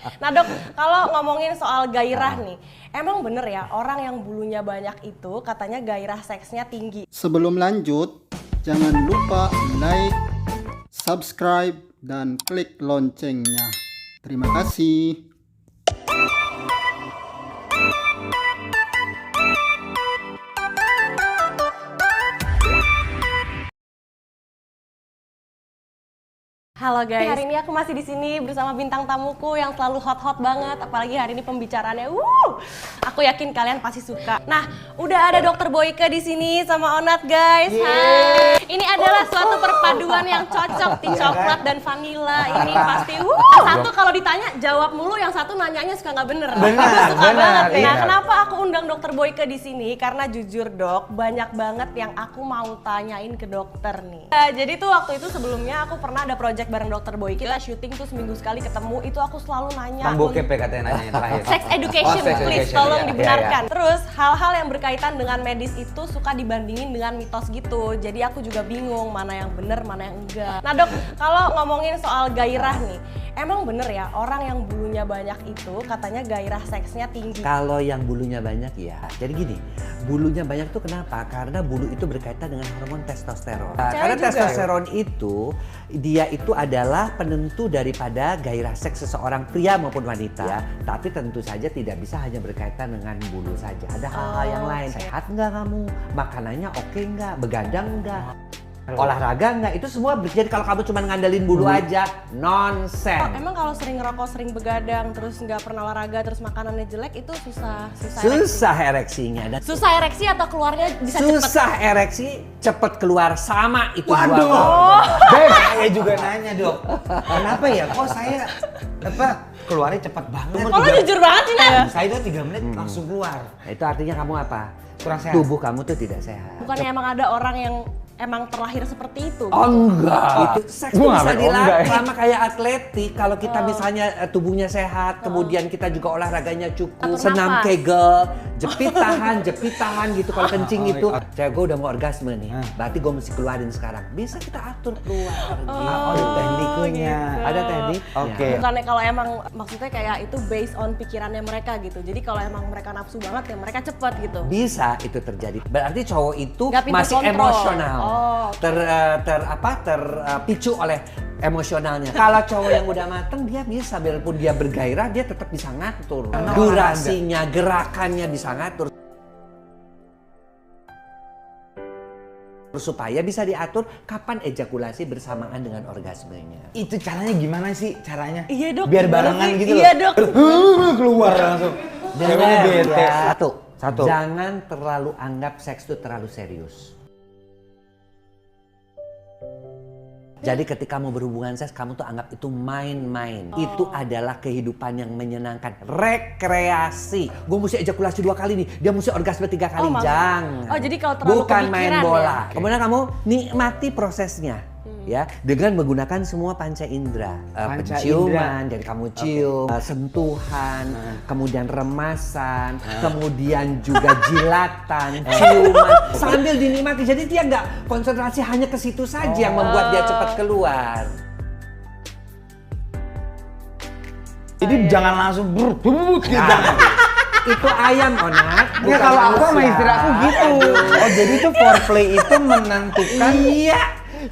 Nah dok, kalau ngomongin soal gairah nih, emang bener ya orang yang bulunya banyak itu katanya gairah seksnya tinggi? Sebelum lanjut, jangan lupa like, subscribe, dan klik loncengnya. Terima kasih. Halo guys, hari ini aku masih di sini bersama bintang tamuku yang selalu hot-hot banget, apalagi hari ini pembicaraannya, aku yakin kalian pasti suka. Nah, udah ada Dokter Boyke di sini sama Onat guys. Hai. Ini adalah suatu perpaduan yang cocok di coklat dan vanila. Ini pasti, satu kalau ditanya jawab mulu, yang satu nanyanya suka nggak bener. Benar, suka benar, banget. Nah, iya. kenapa aku undang Dokter Boyke di sini? Karena jujur dok, banyak banget yang aku mau tanyain ke dokter nih. Jadi tuh waktu itu sebelumnya aku pernah ada project bareng Dokter Boyke, kita syuting tuh seminggu sekali ketemu, itu aku selalu nanya Tambo kepe katanya nanya yang terakhir. sex education, sex please education, tolong iya, dibenarkan. Terus hal-hal yang berkaitan dengan medis itu suka dibandingin dengan mitos gitu. Jadi aku juga bingung mana yang bener, mana yang enggak. Nah dok, kalau ngomongin soal gairah nih, emang bener ya orang yang bulunya banyak itu katanya gairah seksnya tinggi? Kalau yang bulunya banyak ya, jadi gini, bulunya banyak tuh kenapa? Karena bulu itu berkaitan dengan hormon testosteron. Karena juga. testosteron itu, dia itu adalah penentu daripada gairah seks seseorang pria maupun wanita. Ya. Tapi tentu saja tidak bisa hanya berkaitan dengan bulu saja. Ada hal-hal yang lain. oke. Sehat nggak kamu? Makanannya oke nggak? Begadang nggak? Olahraga nggak? Itu semua jadi kalau kamu cuma ngandelin bulu aja, nonsen. Emang kalau sering ngerokok, sering begadang, terus nggak pernah olahraga, terus makanannya jelek itu susah Susah ereksinya. Dan Susah ereksi atau keluarnya bisa cepet? susah ereksi, cepet keluar sama itu Waduh. dua hal. Beb, saya juga nanya dok, kenapa ya kok saya keluarnya cepat banget? Kalau jujur banget sih Nat. Saya itu 3 menit langsung keluar. Itu artinya kamu apa? Kurang sehat. Tubuh kamu tuh tidak sehat. Bukannya emang ada orang yang emang terlahir seperti itu? Oh enggak. Itu seks tuh Gua bisa nggak bilang enggak dilatih ya. sama kayak atletik. Kalau kita misalnya tubuhnya sehat, kemudian kita juga olahraganya cukup, Atur senam nafas. kegel, jepit tahan gitu. Kalau kencing itu, cewek gue udah mau orgasme nih. Berarti gue mesti keluarin sekarang. Bisa kita atur keluar. gitu. ada tekniknya. Ada teknik. Oke. Bukannya kalau emang maksudnya kayak itu based on pikirannya mereka gitu. Jadi kalau emang mereka nafsu banget ya mereka cepet gitu. Bisa itu terjadi. Berarti cowok itu Nggak pintar masih kontrol. emosional. Oh. Terpicu oleh emosionalnya. Kalau cowok yang udah mateng dia bisa, biarpun dia bergairah dia tetap bisa ngatur. Durasinya, gerakannya bisa ngatur. Supaya bisa diatur kapan ejakulasi bersamaan dengan orgasmenya. Itu caranya gimana sih caranya? Iya, Dok. Biar Gimana barengan sih? gitu Iya, loh. Dok. Keluar langsung. Ceweknya bete. Satu. Jangan terlalu anggap seks itu terlalu serius. Jadi ketika mau berhubungan seks, kamu tuh anggap itu main-main. Itu adalah kehidupan yang menyenangkan. Rekreasi. Gue mesti ejakulasi 2 kali nih, dia mesti orgasme 3 kali. Jangan. Oh, jadi kalau terlalu bukan main kepikiran bola. ya? Kemudian kamu nikmati prosesnya. Ya, dengan menggunakan semua panca indera, Panca penciuman, jadi kamu cium, sentuhan, kemudian remasan, kemudian juga jilatan, ciuman, sambil dinikmati. Jadi dia nggak konsentrasi hanya ke situ saja yang membuat dia cepat keluar. Jadi jangan langsung berbut gitu. Jangan. Itu ayam, Onat. Ya bukan kalau aku sama manusia. istri aku gitu. Oh jadi tuh foreplay itu menentukan. Iya,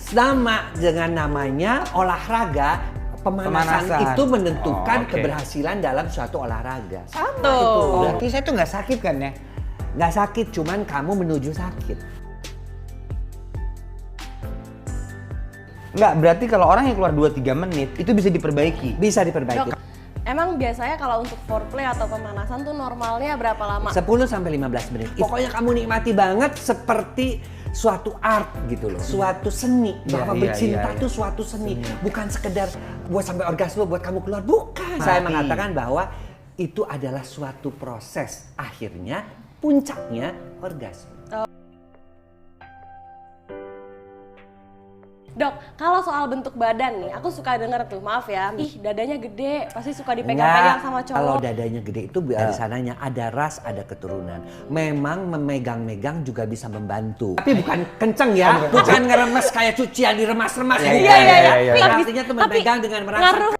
sama dengan namanya olahraga. Pemanasan itu menentukan Oh, oke. keberhasilan dalam suatu olahraga. Sama Tuh. itu. Berarti saya tuh nggak sakit kan ya? Nggak sakit, cuman kamu menuju sakit. Nggak, berarti kalau orang yang keluar 2-3 menit itu bisa diperbaiki. Bisa diperbaiki. Dok, emang biasanya kalau untuk foreplay atau pemanasan tuh normalnya berapa lama? 10-15 menit. Pokoknya kamu nikmati banget seperti suatu art gitu loh. Suatu seni. Bahwa bercinta tuh suatu seni. Bukan sekedar buat sampai orgasme buat kamu keluar. Bukan. Saya mengatakan bahwa itu adalah suatu proses. Akhirnya puncaknya orgasme. Dok, kalau soal bentuk badan nih, aku suka denger tuh, maaf ya, ih dadanya gede, pasti suka dipegang-pegang sama cowok. Kalau dadanya gede itu dari sananya ada ras, ada keturunan. Memang memegang-megang juga bisa membantu. Tapi bukan kenceng ya, bukan ngeremes kayak cucian diremas-remas. Iya. Tapi artinya tuh memegang dengan merasa. Ngaruh.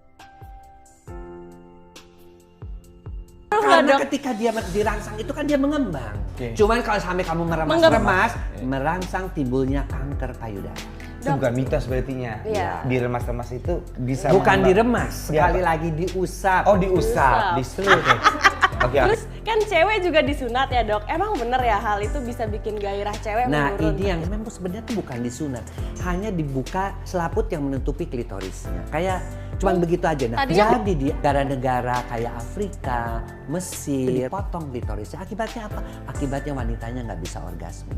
nggak, Karena Dok? ketika dia dirangsang itu kan dia mengembang. Oke. Cuman kalau sampai kamu meremas-remas, merangsang timbulnya kanker payudara. Itu bukan mitos berartinya. Iya. Diremas-remas itu bisa Bukan mengembang. diremas, sekali Dia apa? lagi diusap. Oh diusap, Diusap. diseluruh. Oke. Terus kan cewek juga disunat ya dok, emang bener ya hal itu bisa bikin gairah cewek Nah menurun? ini yang memang sebenarnya tuh bukan disunat, hanya dibuka selaput yang menutupi klitorisnya. Kayak cuman begitu aja. Nah, Tadinya- jadi di negara-negara kayak Afrika, Mesir, dipotong klitorisnya. Akibatnya apa? Akibatnya wanitanya nggak bisa orgasme.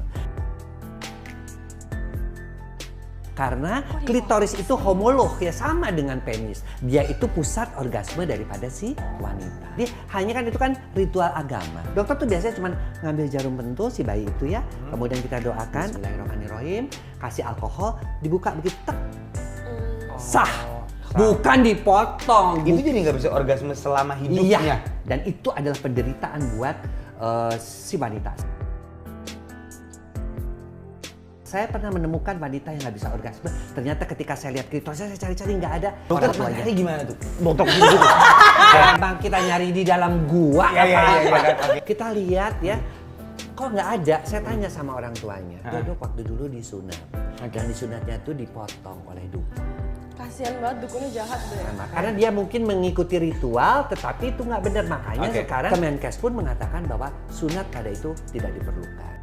Karena klitoris itu homolog ya, sama dengan penis. Dia itu pusat orgasme daripada si wanita. Dia hanya kan itu kan ritual agama. Dokter tuh biasanya cuma ngambil jarum pentul si bayi itu ya. Kemudian kita doakan Bismillahirrahmanirrahim, kasih alkohol, dibuka begitu tek. Sah. Bukan dipotong. Itu jadi nggak bisa orgasme selama Iya. hidupnya. Dan itu adalah penderitaan buat si wanita. Saya pernah menemukan wanita yang nggak bisa orgasme. Ternyata ketika saya lihat klitorisnya, saya cari-cari nggak ada. Dokter Orang tuanya. nyari gimana tuh? Dokter gitu. Bang, kita nyari di dalam gua Iya, iya, apa? iya, iya, oke. Kita lihat ya, kok nggak ada? Saya tanya sama orang tuanya. Dok, waktu dulu disunat. Dan disunatnya tuh dipotong oleh dukun. Kasian banget, dukunnya jahat deh. Karena dia mungkin mengikuti ritual, tetapi itu nggak benar. Makanya Oke. sekarang Kemenkes pun mengatakan bahwa sunat pada itu tidak diperlukan.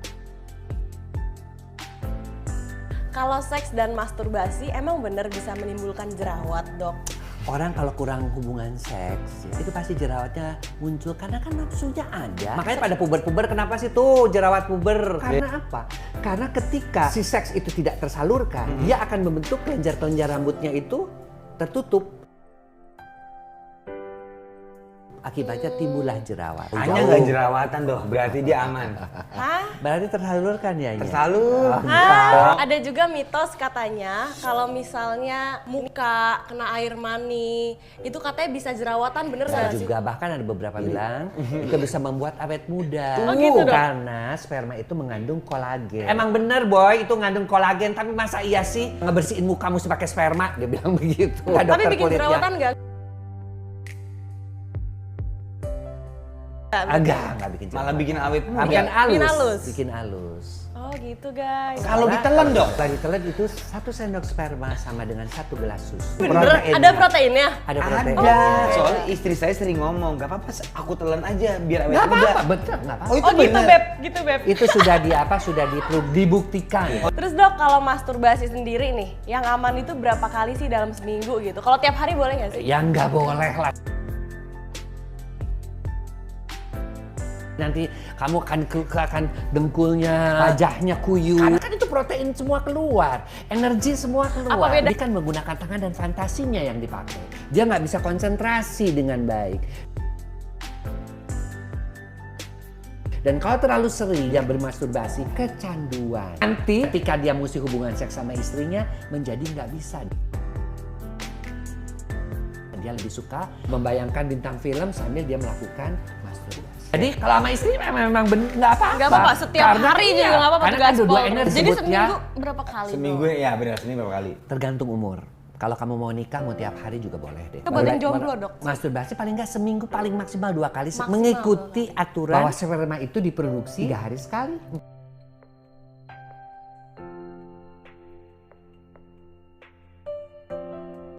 Kalau seks dan masturbasi emang bener bisa menimbulkan jerawat dok? Orang kalau kurang hubungan seks, itu pasti jerawatnya muncul karena kan nafsunya ada. Makanya pada puber-puber kenapa sih tuh jerawat puber? Karena apa? Karena ketika si seks itu tidak tersalurkan, dia akan membentuk kelenjar-kelenjar rambutnya itu tertutup. Akibatnya timbullah jerawat. Hanya nggak jerawatan dong, berarti dia aman. Hah? Berarti tersalurkan ya? Tersalur. Ada juga mitos katanya kalau misalnya muka kena air mani itu katanya bisa jerawatan, bener Saya nggak sih? juga bahkan ada beberapa bilang itu bisa membuat awet muda. Oh, gitu, Dok? Karena sperma itu mengandung kolagen. Emang bener boy itu ngandung kolagen, tapi masa iya sih ngebersihin muka mesti pakai sperma? Dia bilang begitu. Tapi bikin jerawatan nggak? Agak, nggak bikin jerawatan. Malah bikin awet muda. Bikin halus. Bikin halus. Bikin halus. Oh gitu guys. Kalau ditelan dok? Setelah ditelan itu 1 sendok sperma sama dengan 1 gelas susu. Bener? Ada proteinnya? Ada protein. Ada. Soalnya istri saya sering ngomong, gak apa-apa aku telan aja biar awet Nggak muda. apa-apa, betul nggak apa-apa. Oh itu Oh gitu bener. beb, gitu beb. Itu sudah dibuktikan. Terus dok kalau masturbasi sendiri nih, yang aman itu berapa kali sih dalam seminggu gitu? Kalau tiap hari boleh nggak sih? Ya nggak boleh lah. Nanti kamu akan dengkulnya, wajahnya kuyup. Karena kan itu protein semua keluar, energi semua keluar. Apa beda? Dia kan menggunakan tangan dan fantasinya yang dipakai. Dia nggak bisa konsentrasi dengan baik. Dan kalau terlalu sering dia bermasturbasi, kecanduan. Nanti ketika dia mesti hubungan seks sama istrinya, menjadi nggak bisa. Dia lebih suka membayangkan bintang film sambil dia melakukan masturbasi. Jadi kalau sama istri memang nggak apa-apa. Nggak apa-apa, setiap hari juga nggak apa-apa. Karena kan dua energi Jadi sebutnya. seminggu berapa kali? Seminggu ya benar, seminggu berapa kali? Tergantung umur. Kalau kamu mau nikah mau tiap hari juga boleh deh. Buat yang jomblo, Dok. Masturbasi paling nggak seminggu, paling maksimal 2 kali. Maksimal. Mengikuti aturan bahwa sperma itu diproduksi 3 hari sekali.